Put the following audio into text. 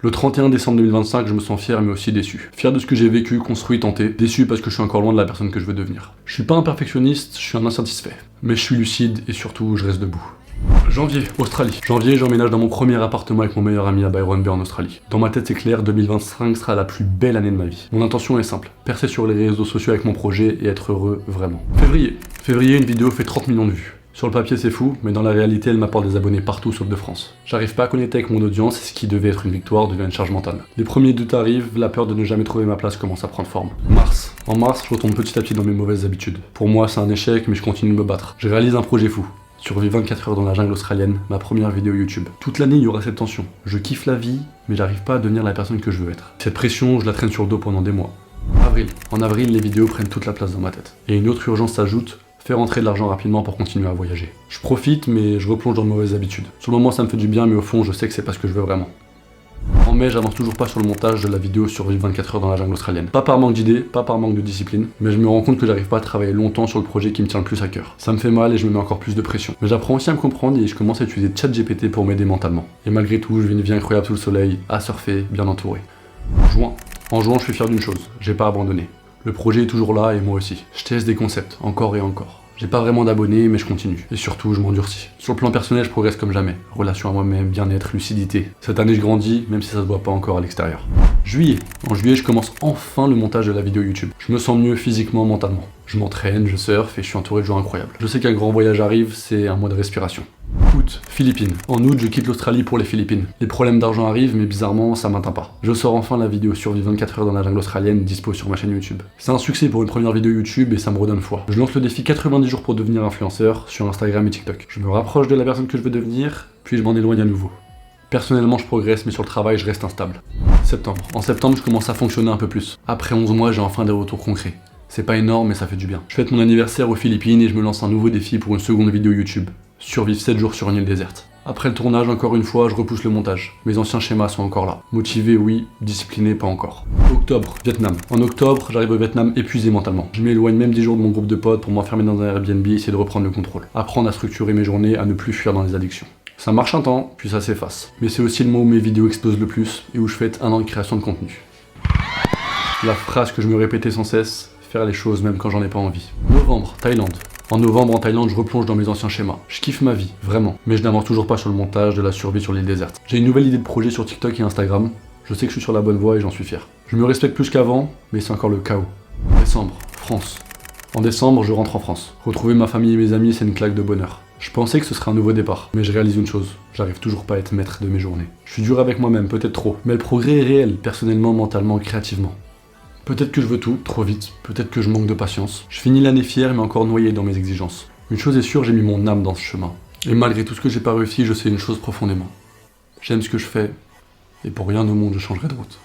Le 31 décembre 2025, je me sens fier mais aussi déçu. Fier de ce que j'ai vécu, construit, tenté. Déçu parce que je suis encore loin de la personne que je veux devenir. Je suis pas un perfectionniste, je suis un insatisfait. Mais je suis lucide et surtout, je reste debout. Janvier, Australie. Janvier, j'emménage dans mon premier appartement avec mon meilleur ami à Byron Bay en Australie. Dans ma tête, c'est clair, 2025 sera la plus belle année de ma vie. Mon intention est simple, percer sur les réseaux sociaux avec mon projet et être heureux vraiment. Février, une vidéo fait 30 millions de vues. Sur le papier c'est fou, mais dans la réalité elle m'apporte des abonnés partout sauf de France. J'arrive pas à connecter avec mon audience et ce qui devait être une victoire devient une charge mentale. Les premiers doutes arrivent, la peur de ne jamais trouver ma place commence à prendre forme. En mars, je retombe petit à petit dans mes mauvaises habitudes. Pour moi c'est un échec mais je continue de me battre. Je réalise un projet fou. Survivre 24 heures dans la jungle australienne, ma première vidéo YouTube. Toute l'année il y aura cette tension. Je kiffe la vie, mais j'arrive pas à devenir la personne que je veux être. Cette pression, je la traîne sur le dos pendant des mois. En avril, les vidéos prennent toute la place dans ma tête. Et une autre urgence s'ajoute, faire rentrer de l'argent rapidement pour continuer à voyager. Je profite, mais je replonge dans de mauvaises habitudes. Sur le moment, ça me fait du bien, mais au fond, je sais que c'est pas ce que je veux vraiment. En mai, j'avance toujours pas sur le montage de la vidéo Survivre 24 heures dans la jungle australienne. Pas par manque d'idées, pas par manque de discipline, mais je me rends compte que j'arrive pas à travailler longtemps sur le projet qui me tient le plus à cœur. Ça me fait mal et je me mets encore plus de pression. Mais j'apprends aussi à me comprendre et je commence à utiliser ChatGPT pour m'aider mentalement. Et malgré tout, je vis une vie incroyable sous le soleil, à surfer, bien entouré. En juin, je suis fier d'une chose, j'ai pas abandonné. Le projet est toujours là et moi aussi. Je teste des concepts, encore et encore. J'ai pas vraiment d'abonnés, mais je continue. Et surtout, je m'endurcis. Sur le plan personnel, je progresse comme jamais. Relation à moi-même, bien-être, lucidité. Cette année, je grandis, même si ça se voit pas encore à l'extérieur. En juillet, je commence enfin le montage de la vidéo YouTube. Je me sens mieux physiquement, mentalement. Je m'entraîne, je surfe et je suis entouré de gens incroyables. Je sais qu'un grand voyage arrive, c'est un mois de respiration. Août, Philippines. En août, je quitte l'Australie pour les Philippines. Les problèmes d'argent arrivent, mais bizarrement, ça m'atteint pas. Je sors enfin la vidéo Survivre 24 heures dans la jungle australienne, dispo sur ma chaîne YouTube. C'est un succès pour une première vidéo YouTube et ça me redonne foi. Je lance le défi 90 jours pour devenir influenceur sur Instagram et TikTok. Je me rapproche de la personne que je veux devenir, puis je m'en éloigne à nouveau. Personnellement, je progresse, mais sur le travail, je reste instable. En septembre, je commence à fonctionner un peu plus. Après 11 mois, j'ai enfin des retours concrets. C'est pas énorme, mais ça fait du bien. Je fête mon anniversaire aux Philippines et je me lance un nouveau défi pour une seconde vidéo YouTube. Survivre 7 jours sur une île déserte. Après le tournage, encore une fois, je repousse le montage. Mes anciens schémas sont encore là. Motivé, oui. Discipliné, pas encore. Octobre, Vietnam. En octobre, j'arrive au Vietnam épuisé mentalement. Je m'éloigne même 10 jours de mon groupe de potes pour m'enfermer dans un Airbnb et essayer de reprendre le contrôle. Apprendre à structurer mes journées, à ne plus fuir dans les addictions. Ça marche un temps, puis ça s'efface. Mais c'est aussi le mois où mes vidéos explosent le plus et où je fête 1 an de création de contenu. La phrase que je me répétais sans cesse, faire les choses même quand j'en ai pas envie. Novembre, Thaïlande. En novembre, en Thaïlande, je replonge dans mes anciens schémas. Je kiffe ma vie, vraiment. Mais je n'avance toujours pas sur le montage de la survie sur l'île déserte. J'ai une nouvelle idée de projet sur TikTok et Instagram. Je sais que je suis sur la bonne voie et j'en suis fier. Je me respecte plus qu'avant, mais c'est encore le chaos. Décembre, France. En décembre, je rentre en France. Retrouver ma famille et mes amis, c'est une claque de bonheur. Je pensais que ce serait un nouveau départ, mais je réalise une chose, j'arrive toujours pas à être maître de mes journées. Je suis dur avec moi-même, peut-être trop, mais le progrès est réel, personnellement, mentalement, créativement. Peut-être que je veux tout, trop vite, peut-être que je manque de patience. Je finis l'année fier, mais encore noyé dans mes exigences. Une chose est sûre, j'ai mis mon âme dans ce chemin. Et malgré tout ce que j'ai pas réussi, je sais une chose profondément. J'aime ce que je fais, et pour rien au monde je changerai de route.